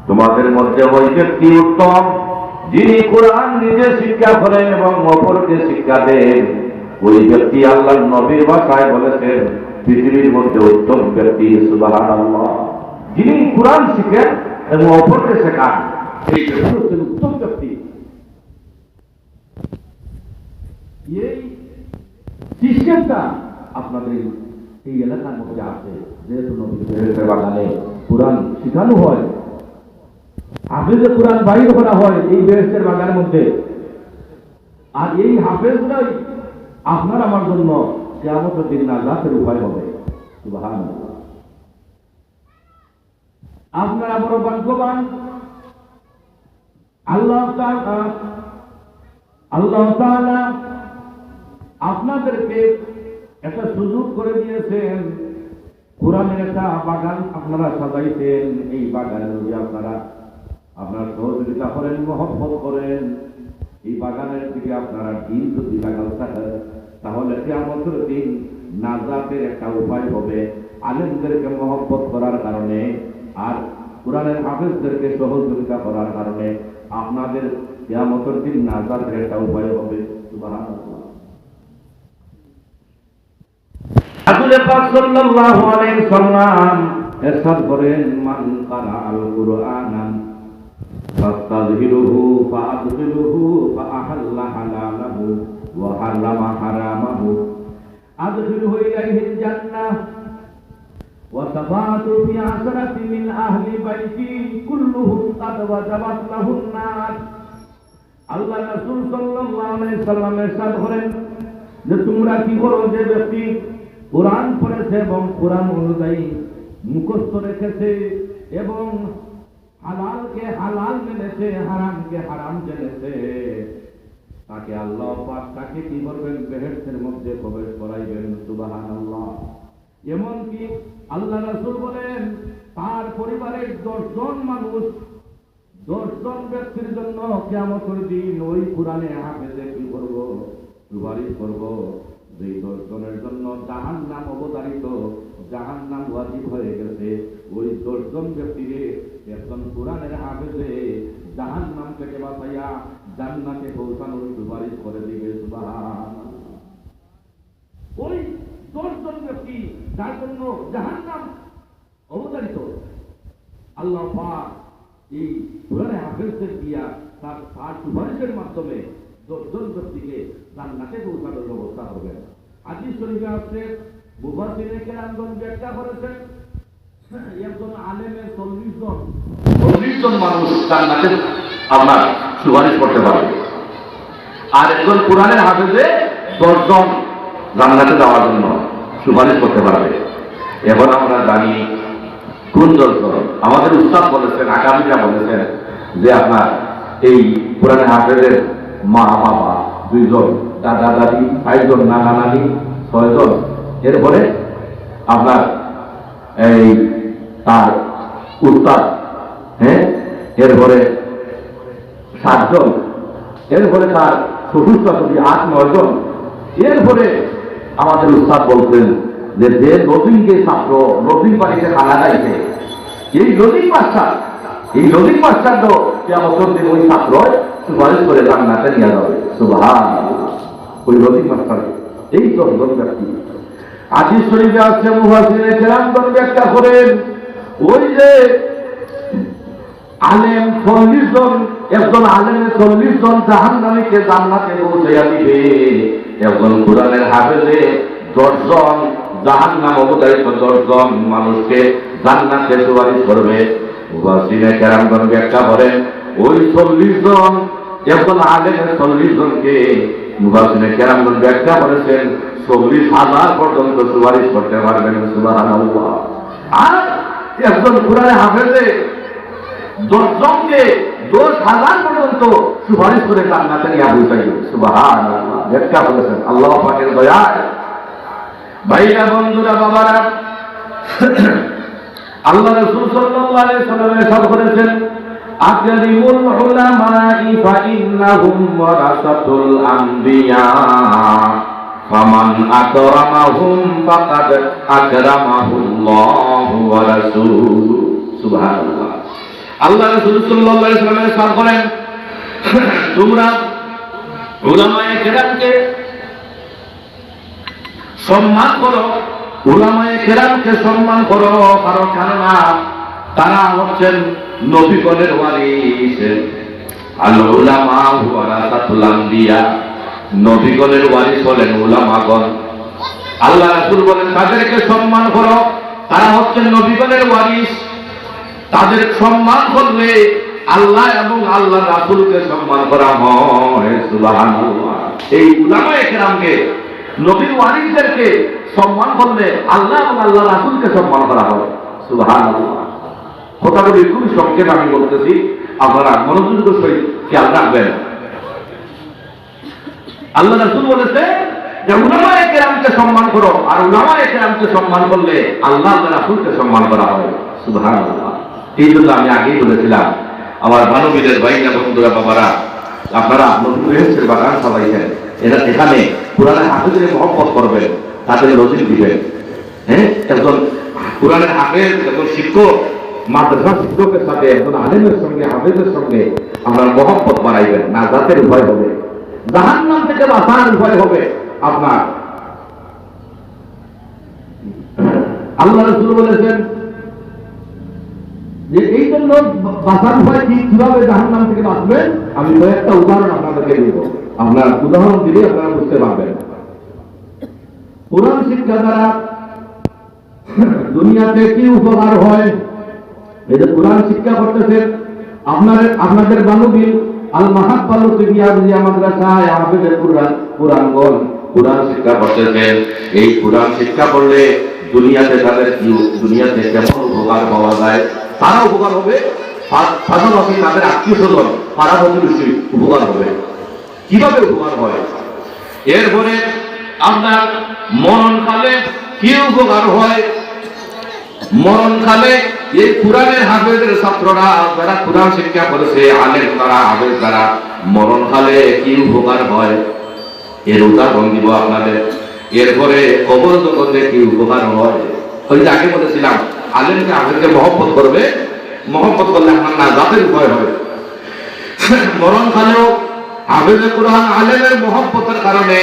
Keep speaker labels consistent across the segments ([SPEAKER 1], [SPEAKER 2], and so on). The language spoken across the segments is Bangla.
[SPEAKER 1] তোমাদের মধ্যে ওই ব্যক্তি উত্তম যিনি কোরআন নিজে শিক্ষা করেন এবং অপরকে শিক্ষা দেন। ওই ব্যক্তি আল্লাহর নবীর ভাষায় বলেছেন পৃথিবীর মধ্যে উত্তম ব্যক্তি সুবহানাল্লাহ, যিনি কোরআন শিখেন এবং অপরকে শেখান, এই ব্যক্তি হচ্ছেন উত্তম ব্যক্তি। এই সিস্টেমটা আপনাদের এই এলাকার মধ্যে আছে, যেহেতু নবীর বাগানে কোরআন শিখানো হয়, হাফেজে কোরআন বাইর করা হয় এই বেহেশতের বাগানের মধ্যে। আর এই হাফেজরাই আপনার আমার জন্য কিয়ামতের দিন নাজাতের উপায় হবে। সুবহানাল্লাহ। আপনারা বড় ভাগ্যবান, আল্লাহ তাআলা আপনাদেরকে একটা সুযোগ করে দিয়েছেন, কোরআনের একটা বাগান আপনারা সাজাইছেন। এই বাগানের যদি আপনারা সহযোগিতা করেন, মহব্বত করেন, এই বাগানের দিকে আপনারা দিন যদি লাগাল থাকেন, তাহলে কিয়ামতের দিন নাজাতের একটা উপায় হবে। আলেমদেরকে মহব্বত করার কারণে আর কোরআনের হাফেজদেরকে সহযোগিতা করার কারণে আপনাদের কিয়ামতের দিন নাজাতের একটা উপায় হবে। সুবহানাল্লাহ। রাসূল পাক সাল্লাল্লাহু আলাইহি ওয়াসাল্লাম ইরশাদ করেন, মান কারাআল কুরআনা ফাস্তাযহিরুহু ফাআদখিলুহু ফাআহাল্লা হালালাহু ওয়া হারামা হারামাহু আদখিলুহু ইলাইহিল জান্নাহ ওয়া সাফাতু ফি আসরাতি মিন আহলি বাইতি কুল্লুহুম কাদ ওয়াজাবাত লাহুন নার। আল্লাহ রাসূল সাল্লাল্লাহু আলাইহি ওয়াসাল্লাম ইরশাদ করেন যে তোমরা কি করো, যে ব্যক্তি কোরআন পড়েছে এবং কোরআন অনুযায়ী মুখস্থ রেখেছে এবং হালালকে হালাল মেনেছে, হারামকে হারাম জেনেছে, তাকে আল্লাহ পাক তাকে কি করবেন, বেহেশতের মধ্যে প্রবেশ করাইবেন। সুবহানাল্লাহ। এমনকি আল্লাহ রাসূল বলেন তার পরিবারের 10 জন মানুষ, 10 জন ব্যক্তির জন্য কিয়ামতের দিন ওই কোরআনে হাফেজে কি করব, সুপারিশ করব। যেই 10 জনের জন্য জাহান্নাম অবধারিত, জাহান্নাম ওয়াজিব হয়ে গেছে, ওই 10 জন ব্যক্তিরে একজন কোরআনের হাফেজে জাহান্নাম থেকে বাঁচাইয়া জান্নাতে পৌঁছানোর সুপারিশ করে দিবে। সুবহানাল্লাহ। ওই 10 জন ব্যক্তি যার জন্য জাহান্নাম অবধারিত, আল্লাহ পাক এই কোরআনের হাফেজদের দিয়া তার সুপারিশের মাধ্যমে 10 জন ব্যক্তিকে জান্নাতে পৌঁছানোর ব্যবস্থা হবে। হাদিস শরীফে আছে, মুফাসসিরে কেরামগণ ব্যাখ্যা করেছেন, একজন আলেমের 40 জন মানুষ জান্নাতে আপনার সুপারিশ করতে পারবে, আর একজন কোরআনের হাফেজে 10 জন জান্নাতে যাওয়ার জন্য সুপারিশ করতে পারবে। এখন আমরা জানি কোন 10 জন। আমাদের উস্তাদ বলেছেন, আগামীরা বলেছেন যে আপনার এই কোরআনের হাফেজের মা বাবা 2 জন, দাদা দাদি 5 জন, নানা নানি 6 জন, এরপরে আপনার এই তার উস্তাদ, এরপরে 7 জন, এরপরে তার শ্বশুর শাশুড়ি 8-9 জন, এরপরে আমাদের উস্তাদ বলতেন যে নদীকে ছাত্র নদীর বাড়িতে খানা খাইছে, এই নদীর মাস্টার তো কিয়ামতের দিন ওই ছাত্র সুপারিশ করে জান্নাতে নিয়ে যাবে। সুবহানাল্লাহ। ওই নদীর মাস্টার এই 10 জন ব্যক্তি। হাদিস শরীফে আছে, মুফাসসিরে কেরামগণ ব্যাখ্যা করেন, ওই যে আলেম 40 জন, একজন আলেমের 40 জন জাহান্নামীকে জান্নাতে পৌঁছাইয়া দিবে, একজন কোরআনের হাফেজে 10 জন জাহান্নাম অবধারিত 10 জন মানুষকে জান্নাতে সুপারিশ করবে। মুফাসসিরে কেরামগণ ব্যাখ্যা করেন, ওই 40 জন, একজন আলেমের 40 জনকে মুফাসসিরে কেরামগণ ব্যাখ্যা করেছেন 40,000 পর্যন্ত সুপারিশ করতে পারবেন। সুবহানাল্লাহ। আর একজন কোরআনের হাফেজে 10 জনকে 10,000 পর্যন্ত সুপারিশ করে জান্নাতে নিয়ে পৌঁছাইবে। সুবহানাল্লাহ। ব্যাখ্যা করেছেন আল্লাহ পাকের দয়ায়। ভাইরা, বন্ধুরা, বাবারা, আল্লাহ রাসূল সাল্লাল্লাহু আলাইহি ওয়াসাল্লাম ইরশাদ করেছেন, আকরিমুল উলামা'i ফাইন্নাহুম ওয়ারাসাতুল আমবিয়া ফামান আকরামাহুম ফাকাদ আকরামাহুল্লাহু ওয়া রাসূলুহু। সুবহানাল্লাহ। আল্লাহ রাসূল সাল্লাল্লাহু আলাইহি ওয়াসাল্লাম ইরশাদ করেন, তোমরা উলামায়ে কেরামকে সম্মান করো, উলামায়ে কেরামকে সম্মান করো, কারণ কেননা তারা হচ্ছেন নবীগণের ওয়ারিস। আল উলামা ওয়ারাসাতুল আম্বিয়া, নবীগণের ওয়ারিস হলেন উলামাগণ। আল্লাহ রাসূল বলেন তাদেরকে সম্মান করো, তারা হচ্ছেন নবীগণের ওয়ারিস। তাদের সম্মান করলে আল্লাহ এবং আল্লাহ রাসূলকে সম্মান করা হয়। সুবহানাল্লাহ। এই উলামায়ে কেরামকে, নবীর ওয়ারিসদেরকে সম্মান করলে আল্লাহ এবং আল্লাহ রাসূলকে সম্মান করা হয়। সুবহানাল্লাহ। কথাগুলি খুবই সংক্ষেপে আমি বলতেছি, আপনারা মনোযোগের সহিত খেয়াল রাখবেন। আল্লাহ রাসূল বলেছে যে উলামায়ে কেরামকে সম্মান করো, আর উলামায়ে কেরামকে সম্মান করলে আল্লাহ এবং রাসূলকে সম্মান করা হয়। সুবহানাল্লাহ। এই জন্য আমি আগেই বলেছিলাম, আমার মানবীদের ভাইরা বন্ধুরা বাবারা, আপনারা নতুন রেহেন্সের বাগান চালাইছেন, এখানে কোরআনের হাফেজের মহব্বত করবেন, তাদের নজির দিবেন। হ্যাঁ, একজন কোরআনের হাফেজ, একজন শিক্ষক, মাদ্রাসা শিক্ষকের সাথে একজন আলেমের সঙ্গে, হাফেজের সঙ্গে আপনার মহব্বত বাড়াইবেন, নাজাতের উপায় হবে, জাহান্নাম থেকে বাঁচার উপায় হবে আপনার। আল্লাহ রাসূল বলেছেন যে এই জন্য বাঁচার উপায় কি, কিভাবে জাহান্নাম থেকে বাঁচবেন, আমি কয়েকটা উদাহরণ আপনাদেরকে দিব। আপনার উদাহরণ দিলে আপনারা বুঝতে পারবেন। কোরআন শিক্ষা দ্বারা দুনিয়াতে কি উপকার হয়, এই যে কোরআন শিক্ষা করতেছেন আপনাদের বানুবিল আল মাহাব্বালু তিবিয়া মাদ্রাসায় হাফেজে কোরআনগণ কোরআন শিক্ষা করতেছেন। এই কোরআন শিক্ষা করলে দুনিয়াতে তাদের দুনিয়াতে কেমন উপকার পাওয়া যায়, তারা উপকার হবে, পাশাপাশি তাদের আত্মীয় স্বজন, পাড়া প্রতিবেশী উপকার হবে। কিভাবে উপকার হয়? এরপরে আপনার মরণকালে কি উপকার হয়? মরণকালে এই কোরআনের হাফেজের ছাত্ররা যারা কোরআন শিক্ষা করেছে, আলেম তারা, হাফেজ তারা, মরণকালে কি উপকার হয় এর উদাহরণ দিব আপনাদের। এরপরে কবর জগতে কি উপকার হয়, ওই যে আগে বলেছিলাম আলেমকে হাফেজকে মহব্বত করবে, মহব্বত করলে আপনার নাজাতের উপায় হবে। মরণকালেও হাফেজে কোরআন আলেমের মহব্বতের কারণে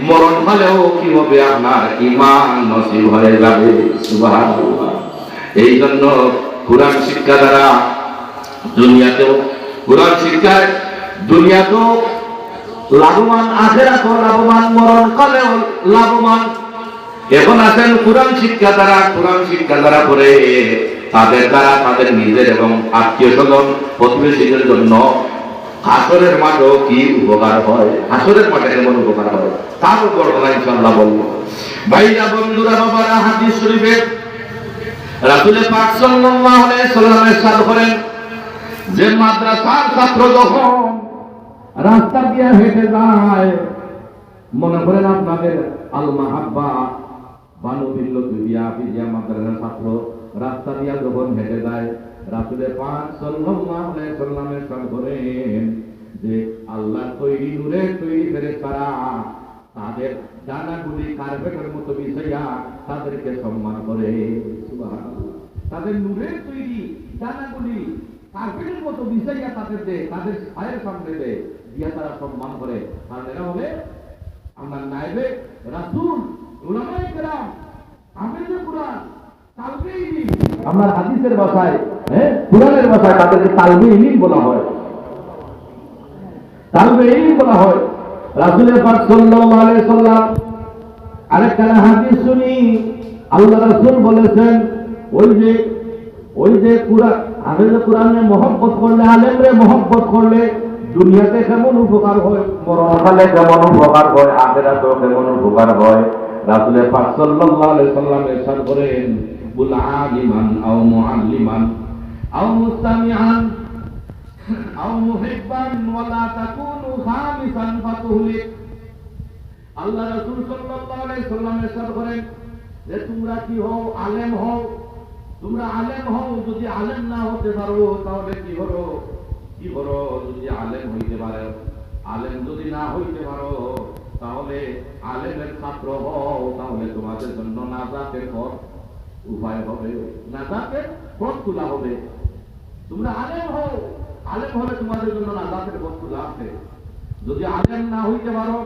[SPEAKER 1] মরণকালেও কি হবে, আপনার ঈমান নসিব হয়ে যাবে। সুবহানাল্লাহ। এই জন্য কোরআন শিক্ষা দ্বারা দুনিয়াতেও, কোরআন শিক্ষায় দুনিয়াতেও লাভবান, আখিরাতেও লাভবান, মরণকালেও লাভবান। এখন আছেন কোরআন শিক্ষা দ্বারা পরে তাদের দ্বারা তাদের নিজের এবং আত্মীয় স্বজন প্রতিবেশীদের জন্য হাসরের মাঠেও কি উপকার হয়, হাসরের মাঠে কেমন উপকার হয় তার উপর ইনশাআল্লাহ বলবো। ভাইরা বন্ধুরা বাবারা, হাদিস শরীফে রাসূল পাক সাল্লাল্লাহু আলাইহি ওয়াসাল্লাম ইরশাদ করেন যে মাদ্রাসার ছাত্র যখন রাস্তা দিয়ে হেঁটে যায়, মনে করেন আপনাদের আল মাহাব্বা বানুবিল লুতফিয়া মাদ্রাসার ছাত্র রাস্তা দিয়ে যখন হেঁটে যায়, রাসূল পাক সাল্লাল্লাহু আলাইহি ওয়াসাল্লাম ইরশাদ করেন যে আল্লাহর তৈরি নূরের তৈরি ফেরেশতারা তাদের ডানাগুলি কার্পেটের মতো বিছাইয়া তাদেরকে সম্মান করে। সুবহানাল্লাহ। তাদের নূরের তৈরি ডানাগুলি কার্পেটের মতো বিছাইয়া তাদের ছায়ের সামনে দিয়া তারা সম্মান করে। আর এরা হবে আমার নায়েবে রাসূল, উলামায়ে কেরাম, হাফেজে কোরআন, তালবে ইলম। আমার হাদিসের ভাষায়, কোরআনের ভাষায় তাদেরকে তালবে ইলম বলা হয়, তালবে ইলম বলা হয়। রাসূল পাক সাল্লাল্লাহু আলাইহি ওয়াসাল্লাম আরেকটা হাদিস শুনি, আল্লাহ রাসূল বলেছেন ওই যে হাফেজে কোরআনে মহব্বত করলে, আলেমরে মহব্বত করলে দুনিয়াতে কেমন উপকার হয়, মরণকালে কেমন উপকার হয়, আখিরাতেও কেমন উপকার হয়। রাসূল পাক সাল্লাল্লাহু আলাইহি ওয়াসাল্লাম ইরশাদ করেন বুল আলিমান আও মুআল্লিমান আও মুস্তামিআন আও মুহিব্বান ওয়ালা তাকুনু খামিসান ফাতুহলিক। আল্লাহ রাসূল সাল্লাল্লাহু আলাইহি ওয়াসাল্লাম ইরশাদ করেন যে তোমরা কি হও, আলেম হও, তোমরা আলেম হও, যদি আলেম না হতে পারো তাহলে কি করো, যদি আলেম হইতে পারো, আলেম যদি না হইতে পারো তাহলে আলেমের ছাত্র হও, তাহলে তোমাদের জন্য নাজাতের পথ উপায় হবে, নাজাতের পথ খোলা হবে। তোমরা আলেম হও, আলেম হলে তোমাদের জন্য নাজাতের পথ খোলা আছে। যদি আলেম না হইতে পারো,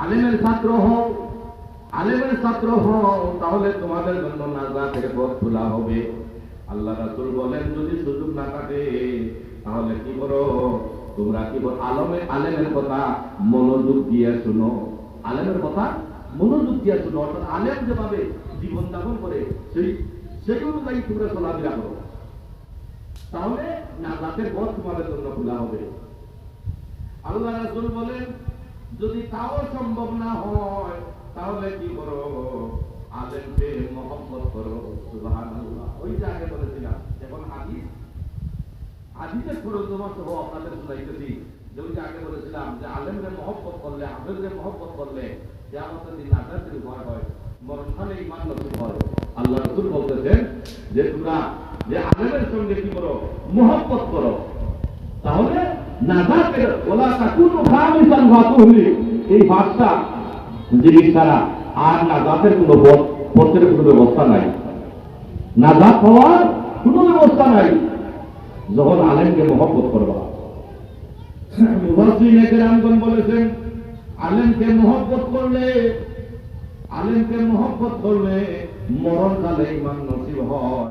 [SPEAKER 1] আলেমের ছাত্র হও, আলেমের ছাত্র হও, তাহলে তোমাদের জন্য নাজাতের পথ খোলা হবে। আল্লাহ রাসূল বলেন যদি সুযোগ না থাকে তাহলে কি করো, তোমরা কি বল আলেমের কথা মনোযোগ দিয়ে শুনো, আলেমের কথা মনোযোগ দিয়ে শুনো। অর্থাৎ আলেম যেভাবে জীবন যাপন করে সেই অনুযায়ী তোমরা চলাফেরা করো, তাহলে নাজাতের পথ তোমাদের জন্য খোলা হবে। আল্লাহ রাসূল বলেন যদি তাও সম্ভব না হয় তাহলে কি করো, আলেমকে মহব্বত করো। সুবহানাল্লাহ। ওই যে আগে বলেছিলাম, এখন হাদিসের ফরজমত সহ আপনাদের শুনাইতেছি যে ওই যে আগে বলেছিলাম যে আলেমকে মহব্বত করলে, হাফেজকে মহব্বত করলে কিয়ামতের দিন নাজাতের উপায় হয়, মরণকালে ঈমান নসিব হয়। আল্লাহ রাসূল বলতেছেন যে তোমরা যে আলেমের সঙ্গে কি করো, মহব্বত করো, তাহলে নাজাতের ওলা তাকুনু খামিসান ফাতুহলি, এই ভাষা জিনিস ছাড়া আর নাজাতের কোনো পথের কোনো ব্যবস্থা নাই, নাজাত হওয়ার কোনো ব্যবস্থা নাই যখন আলেমকে মহব্বত করবা। মুফাসসিরিনে কেরামগণ বলেছেন আলেমকে মহব্বত করলে মরণকালে ঈমান নসিব হয়।